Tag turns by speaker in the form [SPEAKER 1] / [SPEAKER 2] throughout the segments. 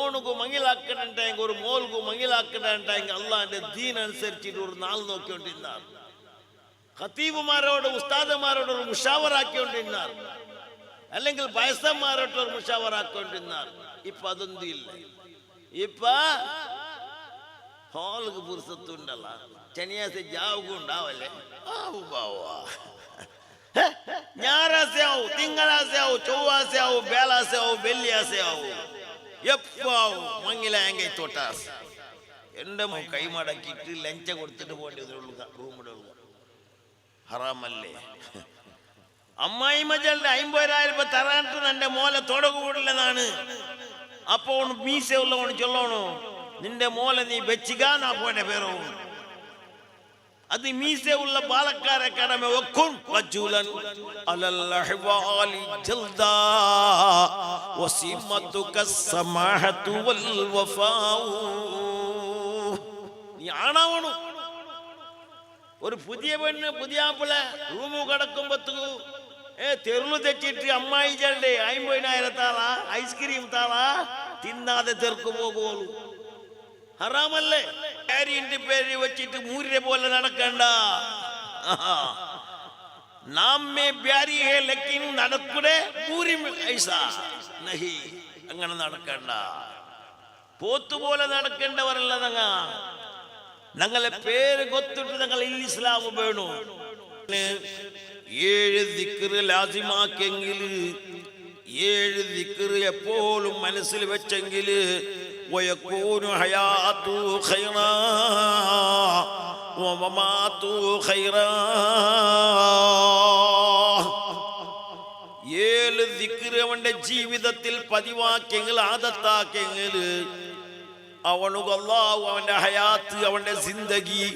[SPEAKER 1] മോണുകു മങ്ങിലാക്കണ്ടായെങ്കിൽ ഒരു മോൾക്കു മങ്ങിലാക്കണ്ടായെങ്കിൽ അള്ളാന്റെ ദീൻ അനുസരിച്ചിട്ട് ഒരു നാൾ നോക്കിക്കൊണ്ടിരുന്നാർ. ഖത്തീബുമാരോട് ഉസ്താദുമാരോട് ഒരു മുഷാവറാക്കിക്കൊണ്ടിരുന്നാർ, അല്ലെങ്കിൽ വയസ്സന്മാരോട്ട് ഒരു മുഷാവറാക്കിക്കൊണ്ടിരുന്നാർ. ഇപ്പൊ അതൊന്നും ഇല്ല. ഇപ്പൊ ഹോൾക്ക് പുരുഷത്തുണ്ടല്ല, ശനിയാഴ്ച ജാവുക ഉണ്ടാവല്ലേ, ഞായറാഴ്ച ആവും, തിങ്കളാഴ്ച ആവും, ചൊവ്വാഴ്ച ആവും, വേളാഴ്ച ആവും, വെള്ളിയാഴ്ച ആവും, എപ്പോ ആവും മങ്ങിലായെങ്കിൽ തൊട്ടാസ്. എന്റെ കൈമടക്കിയിട്ട് ലഞ്ച കൊടുത്തിട്ട് പോകേണ്ടി റൂമിടെ ഹറാമല്ലേ? അമ്മായി മജലിന്റെ 50,000 രൂപ തരാണ്ട് എന്റെ മോലെ തുടകൂടില്ലെന്നാണ്. അപ്പൊ മീശ ഉള്ളവണ് ചൊല്ലണോ, നിന്റെ മോലെ നീ വെച്ചിക്കാന്നാ പോന്റെ പേരോ. അത് മീശ ഉള്ള പാലക്കാരെ കടമ വെക്കും. നീ ആണാവണു. ഒരു പുതിയ പെണ്ണ് പുതിയ ആപ്പിളെ റൂമു കിടക്കുമ്പോ തെരുളു തെച്ചിട്ട് അമ്മായി ചെല്ലേ 50,000 താളാ ഐസ്ക്രീം താളാ തിന്നാതെ തെർക്ക് പോകുള്ളൂ. ഹറാമല്ലേ? കാരിന്റെ പേര് വെച്ചിട്ട് മൂരിനെ പോലെ നടക്കണ്ട. നാമേ പ്യാരി ഹേ ലക്കിൻ നടക്കൂടെ പൂരി ഐസാ നഹി. അങ്ങനെ നടക്കണ്ട. പോത്തുപോലെ നടക്കേണ്ടവരല്ല ഞങ്ങളെ പേര് കൊത്തിട്ട് ഞങ്ങൾ ഇസ്ലാം വേണു. 7 ദിക്റ് ലാസിമാക്കെങ്കിൽ, 7 ദിക്റ് എപ്പോഴും മനസ്സിൽ വെച്ചെങ്കിൽ വയകൂനു ഹയാതു ഖൈറാ വമമാതു ഖൈറാ. 7 ദിക്റ് അവന്റെ ജീവിതത്തിൽ പതിവാക്കെങ്കിൽ, ആദത്താക്കെങ്കിൽ അവനുക്ക് അല്ലാഹു അവന്റെ ഹയാത്ത്, അവന്റെ സിന്ദഗി,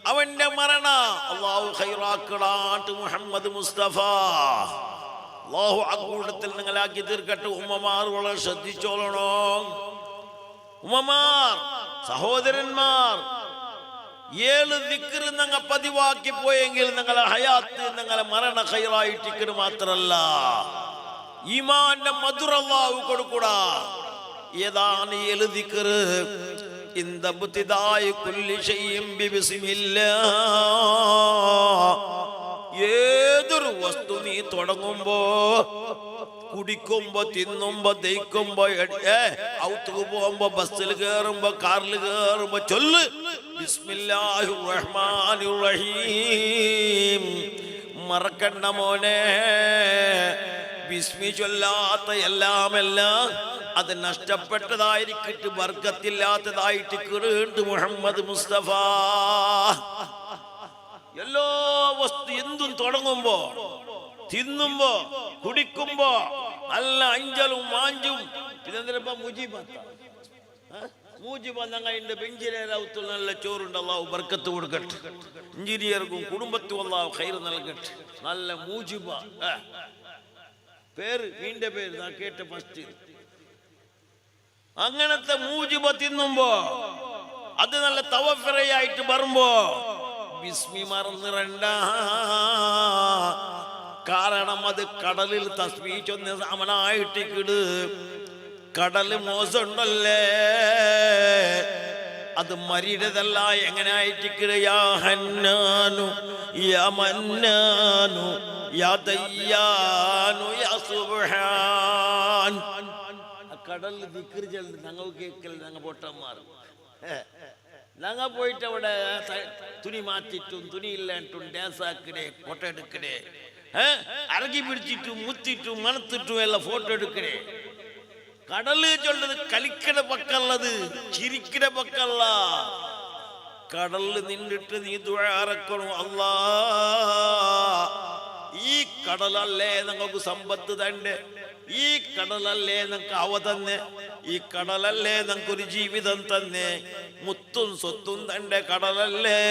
[SPEAKER 1] അവന്റെ മരണ അല്ലാഹു ഖൈറാക്കടാട്ട് മുഹമ്മദ് മുസ്തഫ. അല്ലാഹു അക്കൂട്ടത്തിൽ നിങ്ങളാക്കി തീർക്കട്ടെ. ഉമ്മമാർ വളരെ ശ്രദ്ധിച്ചോളണോ. ഉമ്മമാർ, സഹോദരന്മാർ, 7 ദിക്റ് നിങ്ങൾ പതിവാക്കി പോയെങ്കിൽ നിങ്ങളെ ഹയാത്ത്, നിങ്ങളെ മരണ ഖൈറായിട്ടിക്കട് മാത്രല്ല, ഈമാന്റെ മധുര അല്ലാഹു കൊടുക്കൂടാ. ഏതാണ് 7 ദിക്റ്? ഇന്ദബ്തിദായി കുല്ലി ശൈഇൻ ബിസ്മില്ലാഹ്. ഏതൊരു വസ്തു നീ തുടങ്ങുമ്പോ, കുടിക്കുമ്പോ, തിന്നുമ്പോ, ദഹിക്കുമ്പോ, ഔത്തുക്ക് പോകുമ്പോ, ബസ്സിൽ കയറുമ്പോ, കാറിൽ കയറുമ്പോ ചൊല്ല് ബിസ്മില്ലാഹിർ റഹ്മാനിർ റഹീം. മറക്കണ്ട മോനെ, ബിസ്മി ചൊല്ലാത്ത എല്ലാം അത് നഷ്ടപ്പെട്ടതായിരിക്കിട്ട്, ബർക്കത്തില്ലാത്തതായിട്ട് കിറീണ്ട് മുഹമ്മദ് മുസ്തഫ. എല്ലാ വസ്തു എന്തും തുടങ്ങുമ്പോ, തിന്നുമ്പോ, കുടിക്കുമ്പോ നല്ല അഞ്ചലും മാഞ്ചും. പിന്നെന്തിനാ മൂജിബ ഞങ്ങളുടെ ബെഞ്ചിനകത്ത് നല്ല ചോറുണ്ട്. അല്ലാഹു ബർക്കത്ത് കൊടുക്കട്ടെ. എഞ്ചിനീയർക്കും കുടുംബത്തും അല്ലാഹു ഖൈർ നൽകട്ടെ. നല്ല മൂജിബ പേര്, മീന്റെ പേര് ഞാൻ കേട്ട ഫസ്റ്റ്. അങ്ങനത്തെ മൂജിബ തിന്നുമ്പോ, അത് നല്ല തവഫിറയായിട്ട് വരുമ്പോ ബിസ്മി മറന്നിരണ്ട. കാരണം അത് കടലിൽ തസ്ബീഹ് ചൊന്ന സമനായിട്ടിക്കിട്. കടല് മോശമുണ്ടല്ലേ, അത് മരിയുടേതല്ല. എങ്ങനെ ആയിട്ടിക്കിട്? യാ ഹന്നാനു യാ മന്നാനു യാ ദയ്യാനു യാ സുബ്ഹാൻ. കടലിൽ ദിക്ർ ചൊല്ലി ഞങ്ങൾ കേൾക്കൽ. ഞങ്ങൾ പൊട്ടന്മാർ ഞങ്ങൾ പോയിട്ട് അവിടെ തുണി മാറ്റിട്ടും തുണി ഇല്ലാണ്ടും ഡാൻസ് ആക്കണേ, ഫോട്ടോ എടുക്കണേ, അരകി പിടിച്ചിട്ടും മുത്തിട്ടും മണത്തിട്ടും എല്ലാം ഫോട്ടോ എടുക്കണേ. കടല് ചൊല്ലത് കളിക്കട പക്കല്ലത്, ചിരിക്കട പക്കല്ല. കടലിൽ നിന്നിട്ട് നീ ദുആറക്കണം. അല്ലാ, ഈ കടലല്ലേ നിങ്ങൾക്ക് സമ്പത്ത് തന്റെ, ഈ കടലല്ലേ നിങ്ങൾക്ക് അവ തന്നെ, ഈ കടലല്ലേ നമുക്കൊരു ജീവിതം തന്നെ, മുത്തും സ്വത്തും തന്റെ കടലല്ലേ.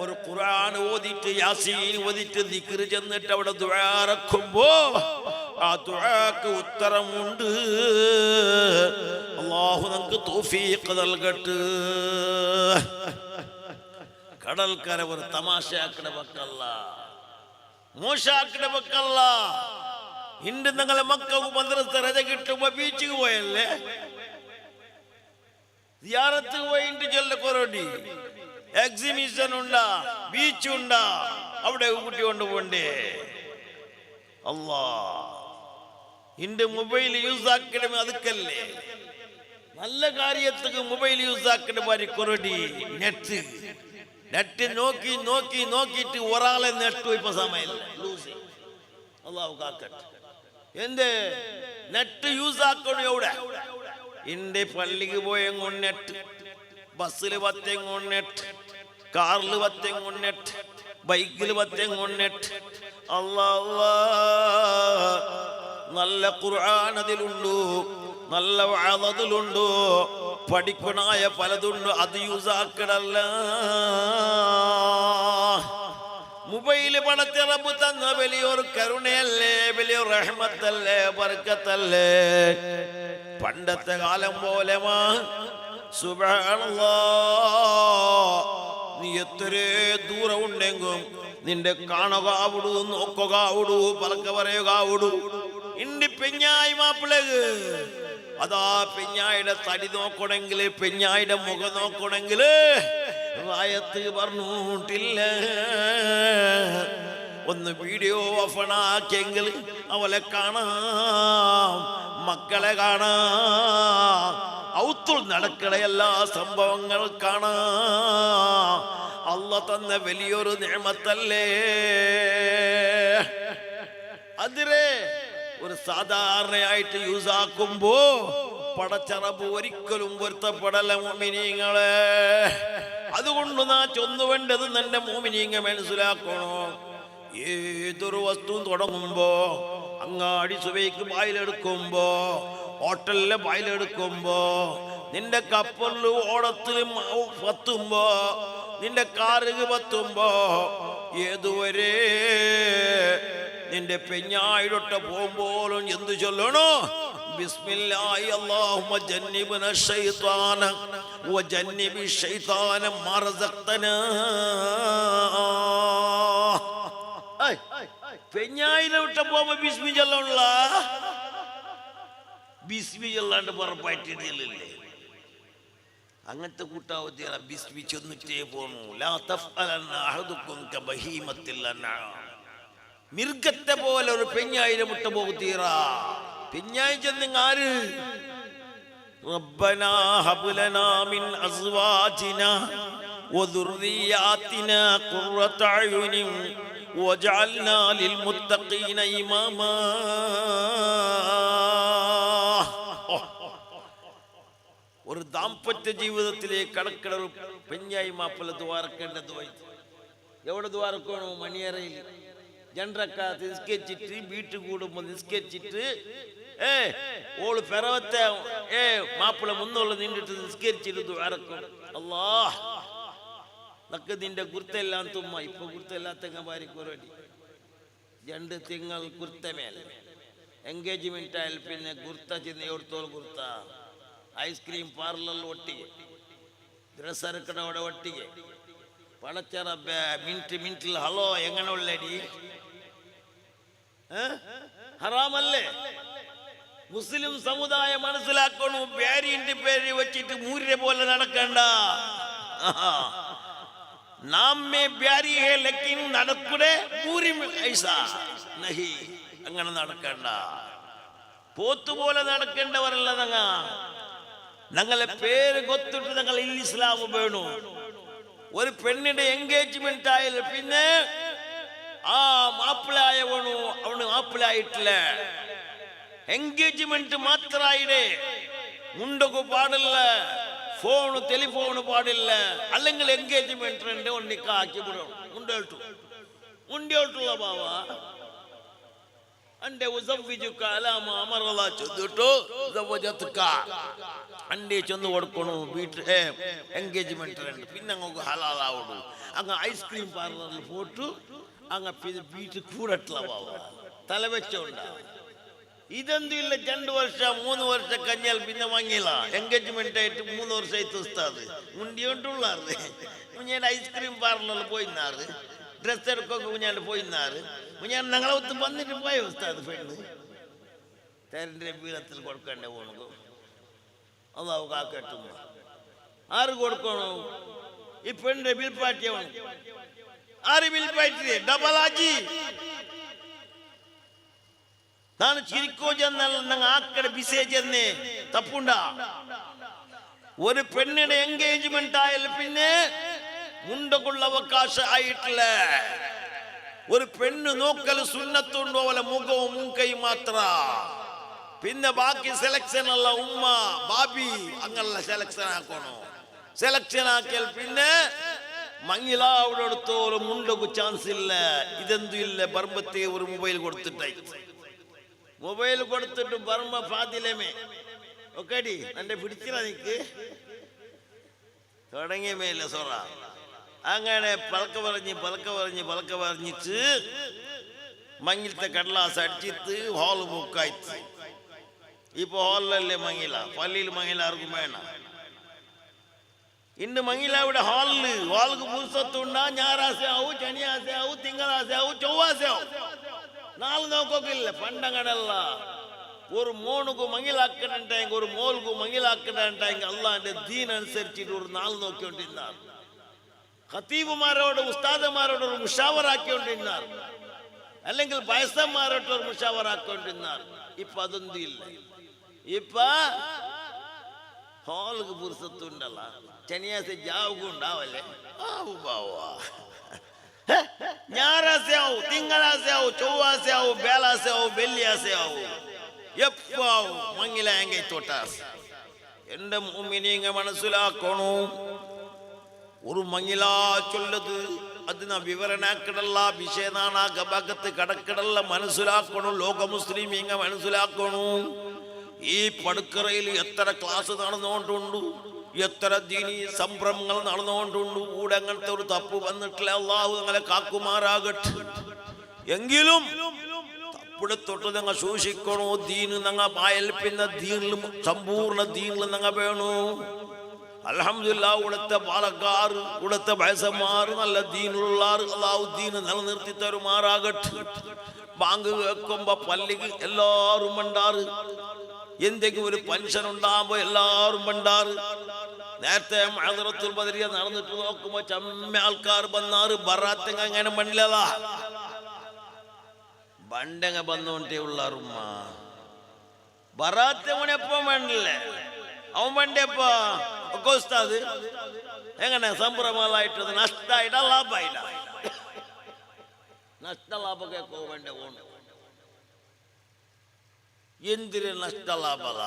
[SPEAKER 1] ഒരു ഖുർആൻ ഓതിട്ട്, യാസീൻ ഓതിട്ട്, ദിക്ർ ചെന്നിട്ട് അവിടെ ദുആറക്കുമ്പോ ആ ദുആക്ക് ഉത്തരമുണ്ട്. അല്ലാഹു നമുക്ക് തൗഫീഖ് നൽകട്ടെ. കടൽക്കര ഒരു തമാശയാക്കണ പക്കല്ല, മോശാക്കണ പക്കല്ല. ഇണ്ട് നിങ്ങളെ മക്കൾക്ക് മദ്രസ രജ കിട്ടുമ്പോ ബീച്ചിക്ക് പോയല്ലേ, സിയാറത്ത് പോയിട്ട് ചെല്ല കൊറോടി എക്സിബിഷൻ ഉണ്ടാ, ബീച്ച് ഉണ്ടാ, അവിടെ കുട്ടി കൊണ്ടുപോണ്ടേ. അല്ലാ, ഇന്റെ മൊബൈൽ യൂസ് ആക്കണമേ അതുക്കല്ലേ, നല്ല കാര്യത്തിക്ക് മൊബൈൽ യൂസ് ആക്കണ മാതിരി കൊറോടി നെറ്റ് നെറ്റ് നോക്കി നോക്കി നോക്കിയിട്ട് ഒരാളെ നെട്ടു ഇപ്പൊ സമയമില്ല, ലൂസ്. അല്ലാഹു കാക്കട്ടെ. എന്ത് നെറ്റ് യൂസ് ആക്കണു എവിടെ? ഇന്റെ പള്ളിക്ക് പോയെങ്ങോ നെറ്റ്, ബസ്സിൽ പത്തെങ്ങോ നെറ്റ്, കാറിൽ പത്തെങ്ങോ നെറ്റ്, ബൈക്കിൽ പത്തെങ്ങോ നെറ്റ്. അല്ലാഹ്, നല്ല ഖുർആൻ അതിലുണ്ട്, നല്ല വഅദ് അതിലുണ്ട്, പഠിക്കണായ പലതുണ്ട്, അത് യൂസ് ആക്കണല്ല. മൊബൈല് പടച്ച റബ്ബ് തന്ന വലിയൊരു കരുണയല്ലേ, വലിയൊരു റഹ്മത്തല്ലേ, ബർക്കത്തല്ലേ. പണ്ടത്തെ കാലം പോലെ സുബ്ഹാനല്ലാഹ്, നീ എത്ര ദൂരം ഉണ്ടെങ്കിലും നിന്റെ കാണുക ആവിടു, നോക്കുക ആവിടു, പലക്ക പറയുക ആവിടു. ഇണ്ടി പെഞ്ഞായി മാപ്പിളക് അതാ പെഞ്ഞായുടെ തടി നോക്കണമെങ്കിൽ, പെഞ്ഞായുടെ മുഖം നോക്കണമെങ്കിൽ റായത്ത് പറഞ്ഞിട്ടില്ല. ഒന്ന് വീഡിയോ ഓഫണാക്കിയെങ്കിൽ അവളെ കാണാം, മക്കളെ കാണാം, ഔത്തുൾ നടക്കണ എല്ലാ സംഭവങ്ങൾ കാണാം. അല്ലാഹ് തന്ന വലിയൊരു നിഅമത്തല്ലേ അതിരെ. ഒരു സാധാരണയായിട്ട് യൂസ് ആക്കുമ്പോ പടച്ച റബ്ബ് ഒരിക്കലും പൊരുത്തപ്പെടല മുഅ്മിനീങ്ങളെ. അതുകൊണ്ട് നാ ചൊന്നുവേണ്ടത് നിന്റെ മുഅ്മിനീങ്ങ മനസ്സിലാക്കണോ. ഏതൊരു വസ്തു തുടങ്ങുമ്പോ, അങ്ങാടി സുബൈക്ക് ബായിലെടുക്കുമ്പോ, ഹോട്ടലിലെ ബായിലെടുക്കുമ്പോ, നിന്റെ കപ്പലില് ഓടത്തിൽ പത്തുമ്പോ, നിന്റെ കാറുക പത്തുമ്പോ, ഏതുവരെ നിന്റെ പെഞ്ഞായിടൊട്ട പോകുമ്പോഴും എന്തു ചൊല്ലണോ? ബിസ്മില്ലാഹി അല്ലാഹുമ്മ ജന്നിബ്ന ശൈത്താന വജന്നിബി ശൈത്താന മാ റസഖ്തനാ. പെഞ്ഞായിലോട്ട പോകുമ്പോ ബിസ്മി ചൊല്ലണല്ല, ബിസ്മി ചൊല്ലാണ്ട് പുറപ്പായിട്ടില്ലേ. അങ്ങനത്തെ കൂട്ടാവത്തിയ ബിസ്മി ചൊന്നിട്ടേ പോണു. ലാ തഫ്അലന്ന അഹദുക്കും കബഹീമത്തിൽ അൻആം. മിർഗത്തെ പോലെ ഒരു പെഞ്ഞായിരം മുട്ട പോകുത്തീറ. പെഞ്ഞായി ചെന്നിങ് ആര്? റബ്ബനാ ഹബ് ലനാ മിൻ അസ്വാജിനാ വദുർരിയാതിനാ ഖുർറത അയുനിൻ വജഅൽനാ ലിൽമുത്തഖീന ഇമാമാ. ഒരു ദാമ്പത്യ ജീവിതത്തിലേക്ക് കടക്കണ ഒരു പെഞ്ഞായി മാപ്പിള ദ്വാരക്കേണ്ട ദ്വാര എവിടെ ദ്വാരക്കണോ? മണിയറയിൽ ജനറക്കാത്ത് നിസ്കരിച്ചിട്ട്, വീട്ടിൽ കൂടുമ്പോ നിസ്കരിച്ചിട്ട്, ഓള് പെറവത്തെ മാപ്പിള മുന്നുള്ള നിന്നിട്ട് നിസ്കരിച്ചിട്ട് ദ്വാരക്കും. അല്ലാഹ്, നക്ക് നിന്റെ കുർത്തയെല്ലാം തുമ്മ. ഇപ്പൊ കുർത്തല്ലാത്തങ്ങ ഭാര്യക്കൊരടി 2 തിങ്കൾ കുർത്തമേൽ എൻഗേജ്മെന്റ് ആയാൽ പിന്നെ കുർത്ത ചെന്ന് എവിടത്തോളം കുർത്ത. ഐസ്ക്രീം പാർലറിൽ ഒട്ടിಗೆ, ഡ്രസ് ഇറക്കണ അവിടെ ഒട്ടിಗೆ. പടച്ചറ മിനിറ്റിൽ ഹലോ എങ്ങനെ ഉള്ളടി? ഹറാമല്ലേ? മുസ്ലിം സമുദായം മനസ്സിലാക്കണു. പേരിന്റെ പേര് വെച്ചിട്ട് മൂരിനെ പോലെ നടക്കണ്ട. നാം മേ പ്യാരി ഹേ ലക്കിൻ നടക്കൂടെ പൂരി ഐസാ നഹി. അങ്ങനെ നടക്കണ്ട. പോത്തുപോലെ നടക്കേണ്ടവരല്ല ഞങ്ങളെ പേര് കൊത്തിട്ട് ഞങ്ങൾ ഇസ്ലാം വേണു. ഒരു പെണ്ണിന്റെ എൻഗേജ്മെന്റ് ആയാലും പിന്നെ ആ മാപ്പിളായവണു അവന് മാപ്പിളായിട്ടില്ല. എൻഗേജ്മെന്റ് മാത്രായിടെ മുണ്ടൊക്കെ പാടില്ല, ഫോണ് ടെലിഫോണ് പാടില്ല. അല്ലെങ്കിൽ എൻഗേജ്മെന്റ് ഒന്നിക്കാക്കി വിടണം. മുണ്ടോട്ടുള്ള ബാവ അന്റെ അന്റെ ചെന്ന് കൊടുക്കണു. വീട്ടിൽ എൻഗേജ്മെന്റ് പിന്നെ അങ്ങ് ഹലാലാവണു. അങ്ങ് ഐസ്ക്രീം പാർലറിൽ പോട്ടു അങ്ങ് വീട്ടിൽ കൂടട്ടുള്ള ബാവ തല വെച്ചോണ്ട. ഇതെന്തും ഇല്ല. 2 വർഷം 3 വർഷം കഴിഞ്ഞാൽ പിന്നെ വാങ്ങിയില്ല. എൻഗേജ്മെന്റ് ആയിട്ട് 3 വർഷമായിട്ട് ഉസ്താദ് മുണ്ടിയോണ്ടുള്ളാറ് ഞാൻ ഐസ്ക്രീം പാർലറിൽ പോയിന്നാറ്, ഡ്രസ് എടുക്കൊക്കെ ഞാൻ പോയിന്നാറ്. ഞാൻ ഞങ്ങളെ ഒത്ത് വന്നിട്ട് പോയ ഉസ്താദ് പെണ്ണ് തെരഞ്ഞെ ബീളത്തിൽ കൊടുക്കണ്ടേ ഓണക്ക് അള്ളാഹു കാക്കട്ടും ആറ് കൊടുക്കണോ ഈ പെണ്ണിന്റെ ബിൽ പാറ്റിയവണ് ആറ് ബിൽ പാറ്റി ഡബിളാജി ನಾನು ചിരിക്കോ ചെന്നല്ല ആക്കടെ ബിസേജ് എന്നേ തപ്പുണ്ട ഒരു പെണ്ണിന്റെ എൻഗേജ്മെന്റ് ആയാൽ പിന്നെ മുണ്ടക്കുള്ള അവകാശം ആയിട്ടില്ല ഒരു പെണ്ണ് നോക്കൽ സുന്നത്തുണ്ടോ പോലെ മുഖവും മുൻകൈ മാത്ര പിന്നെ ബാക്കി സെലക്ഷൻ അല്ല ഉമ്മ ബാബി അങ്ങനെയുള്ള സെലക്ഷൻ ആക്കണോ സെലക്ഷൻ ആക്കിയാൽ പിന്നെ മങ്ങില അവിടെ അടുത്തോളം മുണ്ടക്ക് ചാൻസ് ഇല്ല ഇതെന്തും ഇല്ല ബർമ്മത്തെ ഒരു മൊബൈൽ കൊടുത്തിട്ടായി മൊബൈൽ കൊടുത്തിട്ട് ബർമ്മ ഫാദിലമേ ഒക്കെടി എന്റെ പിടിച്ചില്ല നിക്ക് തുടങ്ങിയ മേല സൊറ അങ്ങനെ പലക്ക പറഞ്ഞിട്ട് മങ്ങിലത്തെ കടലാസ് അടിച്ചിട്ട് ഹാള് ബുക്കായിട്ട് ഇപ്പൊ ഹാളിലല്ലേ മങ്ങില പള്ളിയിൽ മങ്ങില ആർക്കും വേണം ഇന്ന് മങ്ങില ഇവിടെ ഹാൾക്ക് പുസ്തത്തുണ്ടാ ഞായറാഴ്ചയാവും ശനിയാഴ്ചയാവും തിങ്കളാഴ്ചയാവും ചൊവ്വാഴ്ചയാവും നാളെ നോക്കില്ല പണ്ടങ്ങടല്ല ഒരു മോണുക്ക് മങ്ങിലാക്കണ്ടായെങ്കിൽ ഒരു മോൾക്ക് മങ്ങിലാക്കണ്ടായെങ്കിൽ അള്ളാന്റെ ദീൻ അനുസരിച്ചിട്ട് ഒരു നാൾ നോക്കിക്കൊണ്ടിരുന്നാർ ഖത്തീബുമാരോട് ഉസ്താദുമാരോട് ഒരു മുഷാവറാക്കിക്കൊണ്ടിരുന്നാർ അല്ലെങ്കിൽ വയസ്സന്മാരോട്ട് ഒരു മുഷാവറാക്കിക്കൊണ്ടിരുന്നാർ ഇപ്പൊ അതൊന്നും ഇല്ല ഇപ്പൊ ഹാൾക്ക് പുറത്തുണ്ടല്ല ശനിയാഴ്ച ജാവുക ഉണ്ടാവല്ലേ ഞായറാഴ്ചയാവും തിങ്കളാഴ്ചയാവും ചൊവ്വാഴ്ചയാവും വേളാഴ്ചയാവും വെള്ളിയാഴ്ചയാവും എപ്പാവും മങ്ങില എങ്കെ തൊട്ടാസ് എന്റെ മുഅ്മിനീങ്ങ മനസ്സിലാക്കണോ ഒരു മങ്ങില ചൊല്ലത് അതിന വിവരണാക്കിടല്ല വിഷയനാണാക ഭാഗത്ത് കടക്കിടല്ല മനസ്സിലാക്കണോ ലോക മുസ്ലിമീങ്ങ മനസ്സിലാക്കണോ ഈ പടുക്കറയിൽ എത്ര ക്ലാസ് നടന്നുകൊണ്ടുണ്ട് എത്ര ദീനി സംരംഭങ്ങൾ നടന്നുകൊണ്ടുണ്ട് കൂടെ അങ്ങനത്തെ ഒരു തപ്പ് വന്നിട്ടില്ല അള്ളാഹു നിങ്ങളെ കാക്കുമാറാകട്ടെ എങ്കിലും തപ്പിടെ തൊട്ട് നിങ്ങൾ സൂക്ഷിക്കണോ ദീന് നിങ്ങൾ പായൽപ്പിന്ന ദീനിലും സമ്പൂർണ്ണ ദീനിലും നിങ്ങൾ വേണോ അൽഹംദുലില്ലാ ഇവിടുത്തെ പാലക്കാർ ഇവിടുത്തെ വയസ്സന്മാർ നല്ല ദീനിലുള്ള അള്ളാഹു ദീന് നിലനിർത്തി തരുമാറാകട്ടെ ബാങ്ക് കേൾക്കുമ്പോ പള്ളിക്ക് എല്ലാവരും മണ്ടാറ് എന്തെങ്കിലും ഒരു പെൻഷൻ ഉണ്ടാകുമ്പോ എല്ലാവരും മണ്ടാറ് നേരത്തെ മഅദറത്തുൽ ബദരിയ നടന്നിട്ട് നോക്കുമ്പോ ചമ്മ ആൾക്കാർ വന്നാറ് ബറാത്തങ്ങ അങ്ങനെ മണ്ടില്ലതാ ബണ്ടങ്ങ വന്നോണ്ടേ ഉള്ളാറുമ്മ ബറാത്തവൻ എപ്പോ മണ്ടില്ലേ അവൻ മണ്ടിയപ്പോ ഒക്കെ ഉസ്താദ് എങ്ങനെ സംഭ്രമമായിട്ട് നഷ്ടമായിട്ടാ ലാഭമായിട്ടാ നഷ്ട ലാഭമൊക്കെ വേണ്ട ഓണ് എന്തിന് നഷ്ട ലാഭത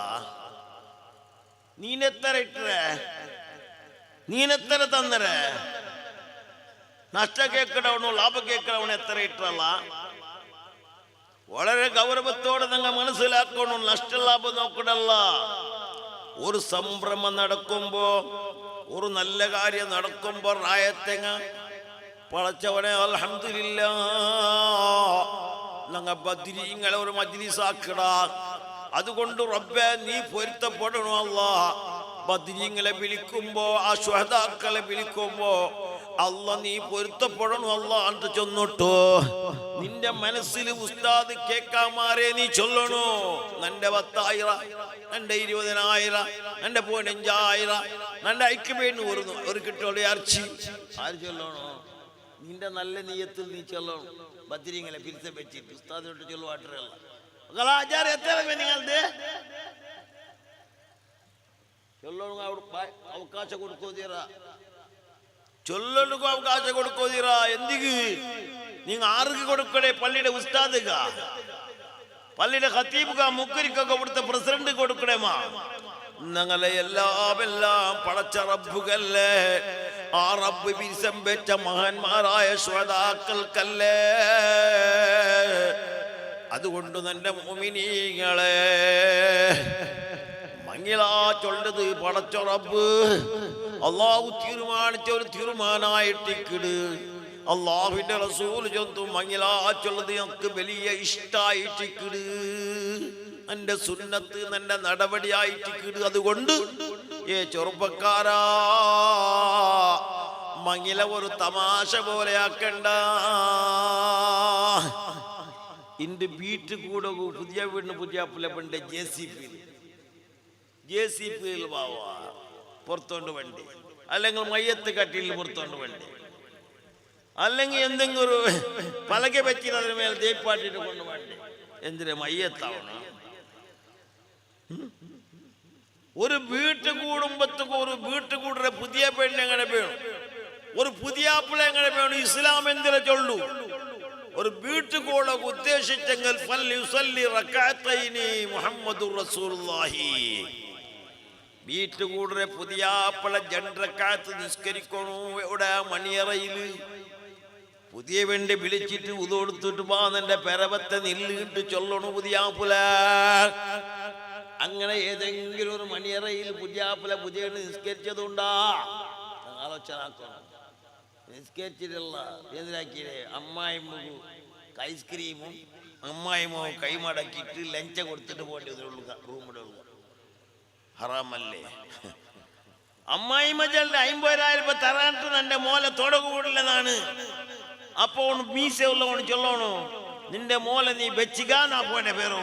[SPEAKER 1] നീനെത്ര ഇട്ടേ നീനെത്ര തന്നരേ നഷ്ട കേൾക്കണവണു ലാഭ കേൾക്കണവണ് എത്ര ഇട്ടല്ല വളരെ ഗൗരവത്തോടെ നിങ്ങൾ മനസ്സിലാക്കണം നഷ്ടലാഭം നോക്കണല്ല ഒരു സംരംഭം നടക്കുമ്പോ ഒരു നല്ല കാര്യം നടക്കുമ്പോ റായത്തെങ്ങ പളച്ചവനെ അൽഹംദുലില്ലാ ഞങ്ങൾ ബദ്രീങ്ങളെ ഒരു മജ്ലിസാക്കിടാ അതുകൊണ്ട് റബ്ബേ നീ പൊരുത്തപ്പെടണോ അല്ലാ ബദ്രീങ്ങളെ വിളിക്കുമ്പോ ആ ശുഹദാക്കളെ വിളിക്കുമ്പോ അല്ല നീ പൊരുത്തപ്പെടണോ അല്ല ಅಂತ ചൊന്നിട്ടോ നിന്റെ മനസ്സിൽ ഉസ്താദ് കേക്കാമാരെ നീ ചൊല്ലണോ നന്റെ 10,000 നന്റെ 20,000 നന്റെ 15,000 നന്റെ ഐക്യമേന്ന് ഒരു കിട്ടോളി അർച്ചി ആര് ചൊല്ലണോ നിന്റെ നല്ല നീയത്തിൽ നീ ചൊല്ലണം ബദ്രീങ്ങളെ പിരിച്ച വെച്ചിട്ട് ഉസ്താദിനോട്ട് ചൊല്ലുവാട്ടല്ല ആചാരം എത്ര നിങ്ങളുടെ ചൊല്ലണ അവകാശം കൊടുക്കോതീറാ ചൊല്ലണക്ക് അവകാശം കൊടുക്കോതീറാ എന്തിക്ക് നിങ്ങൾ ആർക്ക് കൊടുക്കണേ പള്ളിയുടെ ഉസ്താദുക പള്ളിയുടെ ഖത്തീബുക മുക്കരിക്കൊക്കെ ഇവിടുത്തെ പ്രസിഡന്റ് കൊടുക്കണേമാ ഞങ്ങളെ എല്ലാം പടച്ച റബ്ബുകല്ലേ ആ റബ്ബ് വിരിസം വെച്ച മഹാന്മാരായ ശ്രോതാക്കൾക്കല്ലേ അതുകൊണ്ട് നിന്റെ മുഅ്മിനീങ്ങളെ മങ്ങിലാ ചൊല്ലത് പടച്ച റബ്ബ് അള്ളാഹു തീരുമാനിച്ച ഒരു തീരുമാനായിട്ടിക്കിട് അള്ളാഹുവിന്റെ റസൂൽ ചൊല്ലും മങ്ങിലാ ചൊല്ലത് ഞങ്ങൾക്ക് വലിയ ഇഷ്ടായിട്ടിക്കിട് എന്റെ സുന്നത്ത് നിന്റെ നടപടിയായിട്ടിക്കിട് അതുകൊണ്ട് ചെറുപ്പക്കാരാ മങ്ങില ഒരു തമാശ പോലെ ആക്കണ്ട ഇന്റെ വീട്ടിൽ കൂടെ പുതിയ വീടിന് പുതിയ പുലപ്പുണ്ട് JCP പോവാ പുറത്തോണ്ട് വണ്ടി, അല്ലെങ്കിൽ മയ്യത്ത് കട്ടിയിൽ പുറത്തോണ്ട് വണ്ടി, അല്ലെങ്കിൽ എന്തെങ്കിലും ഒരു പലക വെച്ച് അതിന് മേലെ തേപ്പാട്ടിട്ട് കൊണ്ട് വണ്ടി. എന്തിനാ മയ്യത്താവണം? ഒരു വീട്ടുകൂടുമ്പത്തേക്ക് ഒരു വീട്ടുകൂടരെ പുതിയ പെണ്ണ് എങ്ങനെ വേണം, ഒരു പുതിയ ആപ്പിള എങ്ങനെ വേണം? ഇസ്ലാം എന്തിനെ ചൊല്ലു? ഒരു വീട്ടുകൂടെ ഉദ്ദേശിച്ചെങ്കിൽ മുഹമ്മദുർ റസൂലുള്ളാഹി. വീട്ടുകൂടരെ പുതിയ ആപ്പിള 2 റക്അത്ത് നിസ്കരിക്കണു. എവിടെ? മണിയറയില്. പുതിയ വേണ്ടി വിളിച്ചിട്ട് ഉതൊടുത്തിട്ട് പാന്നെ പെരവത്തെ നില്ലിട്ട് ചൊല്ലണു പുതിയ ആപ്പിള. അങ്ങനെ ഏതെങ്കിലും ഒരു മണിയറയിൽ പുതിയ ആപ്പിള പുതിയ നിസ്കരിച്ചതുണ്ടാ? ആലോചന നിസ്കരിച്ചിട്ടുള്ള എതിരാക്കിയേ അമ്മായിമ്മ ഐസ്ക്രീമും അമ്മായിമ്മ കൈമടക്കിയിട്ട് ലഞ്ച കൊടുത്തിട്ട് പോകേണ്ടി റൂമിടെ ഹറാമല്ലേ? അമ്മായിമ്മ ചെല്ല 50,000 രൂപ തരാണ്ട് എന്റെ മോലെ തുടകൂടില്ലെന്നാണ്. അപ്പൊ മീസ ഉള്ളവണ് ചൊല്ലണോ നിന്റെ മോലെ നീ വെച്ചിക്കാന്നാ പോന്റെ പേരോ.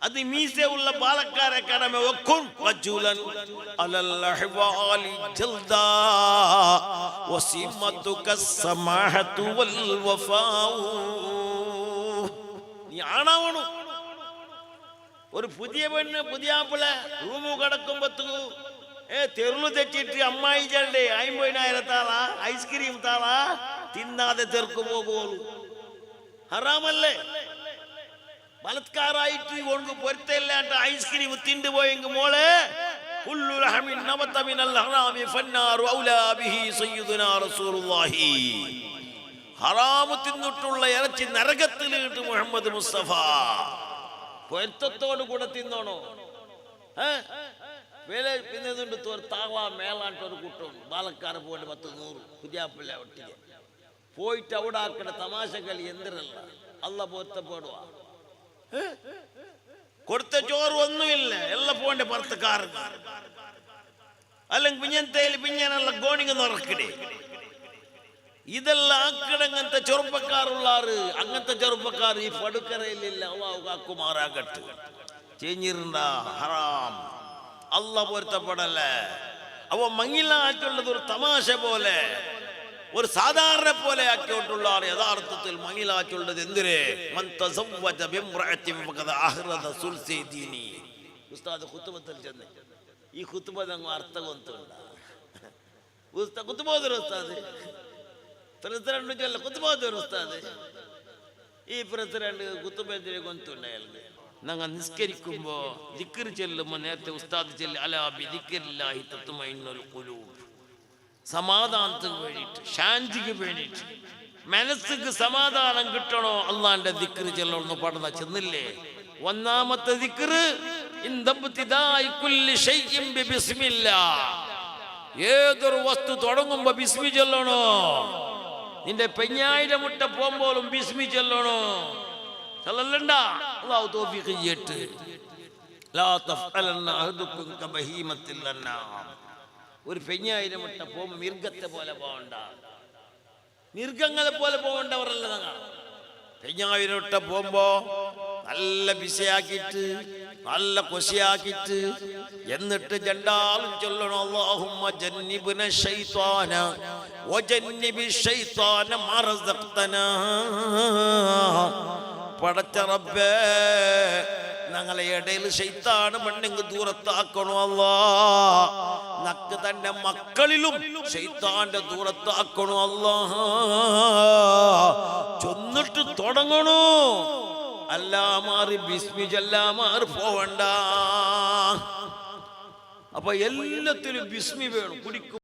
[SPEAKER 1] അത് മീസ ഉള്ള പാലക്കാരെ കടമ വെക്കും. നീ ആണാവണു. ഒരു പുതിയ പെണ്ണ് പുതിയ ആപ്പിള റൂമു കിടക്കുമ്പോ തെരുളു തെച്ചിട്ട് അമ്മായി ചെല്ലേ 50,000 താളാ ഐസ്ക്രീം താളാ തിന്നാതെ തെർക്ക് പോകുള്ളൂ. ഹറാമല്ലേ? ബലത്കാരായിട്ട് കൊണ്ട് പൊരുത്തല്ലാണ്ട് ഐസ്ക്രീം തിണ്ടുപോയെങ്കിൽ മോളെ ഹറാമു തിന്നിട്ടുള്ള ഇറച്ചി നരകത്തിലിട്ട് മുഹമ്മദ് മുസ്തഫ. പൊരുത്തത്തോട് കൂടെ തിന്നോണോ? പിന്നെ താവ മേലാട്ടൊരു കൂട്ടം ബാലക്കാരെ പോയിട്ട് 10-100 പുതിയാപ്പിള്ള ഒട്ടിക്ക് പോയിട്ട് അവിടെ ആക്കണ തമാശ കളി എന്തിനല്ല. അല്ല പൊരുത്തപ്പെടുക. കൊടുത്ത ചോറ് ഒന്നുമില്ല, എല്ലാം പോന്റെ പുറത്തുകാരൻ. അല്ലെങ്കിൽ പിഞ്ഞത്തേൽ പിഞ്ഞാനുള്ള ഗോണിങ് നിറക്കടേ. ഇതെല്ലാം ആക്കടങ്ങനത്തെ ചെറുപ്പക്കാരുള്ളാറ്. അങ്ങനത്തെ ചെറുപ്പക്കാർ ഈ പടുക്കരയിലില്ല. അള്ളാഹു കാക്കുമാറാകട്ടെ. ചേഞ്ഞിരുന്ന ഹറാം അല്ല പൊരുത്തപ്പെടല്ലേ. അവ മങ്ങിലാറ്റുള്ളത് ഒരു തമാശ പോലെ, ഒരു സാധാരണ പോലെ ആക്കിയിട്ടുള്ള യഥാർത്ഥത്തിൽ മങ്ങിലാറ്റുള്ളത് എന്തിന്? ഉസ്താദ് ഖുത്ബത്തിൽ ചെന്ന് ഈ ഖുത്ബ അർത്ഥം കൊണ്ടുണ്ട്. ഖുത്ബോദർ ഉസ്താദ് പ്രസിഡന്റ് ചൊല്ല ഖുത്ബോദർ ഉസ്താദ് ഈ പ്രസിഡന്റ് ഖുത്ബെതിരെ കൊണ്ടുണ്ടായിരുന്നു. ഞങ്ങൾ നിസ്കരിക്കുമ്പോ ദിക്ർ ചെല്ലുമ്പോ നേരത്തെ ഉസ്താദ് ചെല്ലി അലാ ബിദിക്രില്ലാഹി തത്മഇന്നുൽ ഖുലൂബ്, സമാധാനത്തിന് വേണ്ടിയിട്ട് ശാന്തിക്ക് വേണ്ടിയിട്ട് മനസ്സിക്ക് സമാധാനം കിട്ടണോ അള്ളാന്റെ ദിക്ർ ചെല്ലണമെന്ന് പഠന ചെന്നില്ലേ? ഒന്നാമത്തെ ദിക്ർ ഏതൊരു വസ്തു തുടങ്ങുമ്പോ ബിസ്മി ചൊല്ലണോ. നിന്റെ പെഞ്ഞായിരം മുട്ട പോകുമ്പോഴും ബിസ്മി ചൊല്ലണോ. ചൊല്ലണ്ട. അല്ലാഹു തൗഫീഖ് ചെയ്യട്ടെ. ലാ തഫ്അലന്ന അഹദുക്കും കബഹീമത്തിൽ അന്നാം. ഒരു പെഞ്ഞായിരം മുട്ട പോകുമ്പോ മിർഗത്തെ പോലെ പോകണ്ട, മിർഗങ്ങളെ പോലെ പോകേണ്ടവരല്ല ഞങ്ങൾ. പെഞ്ഞായിരം മുട്ട പോകുമ്പോ നല്ല ബിസിയാക്കിയിട്ട് നല്ല കൊശിയാക്കിയിട്ട് എന്നിട്ട് രണ്ടാളും ചൊല്ലണം അല്ലാഹുമ്മ ജന്നിബ്ന ശൈത്വാന വജന്നിബി ശൈത്വാന മാ റസഖ്തനാ. പടച്ച റബ്ബേ ഞങ്ങളെ ഇടയിൽ ശൈത്താൻ മണ്ണെങ്കിൽ ദൂരത്താക്കണോ അല്ലാ. നക്ക് തന്നെ മക്കളിലും ശൈത്താന്റെ ദൂരത്താക്കണോ അല്ലാ. ചൊന്നിട്ട് തുടങ്ങണോ. അല്ലാമാറി ബിസ്മി ചൊല്ലാമാറി പോവണ്ട. അപ്പൊ എല്ലാത്തിലും ബിസ്മി വേണം. കുടിക്കും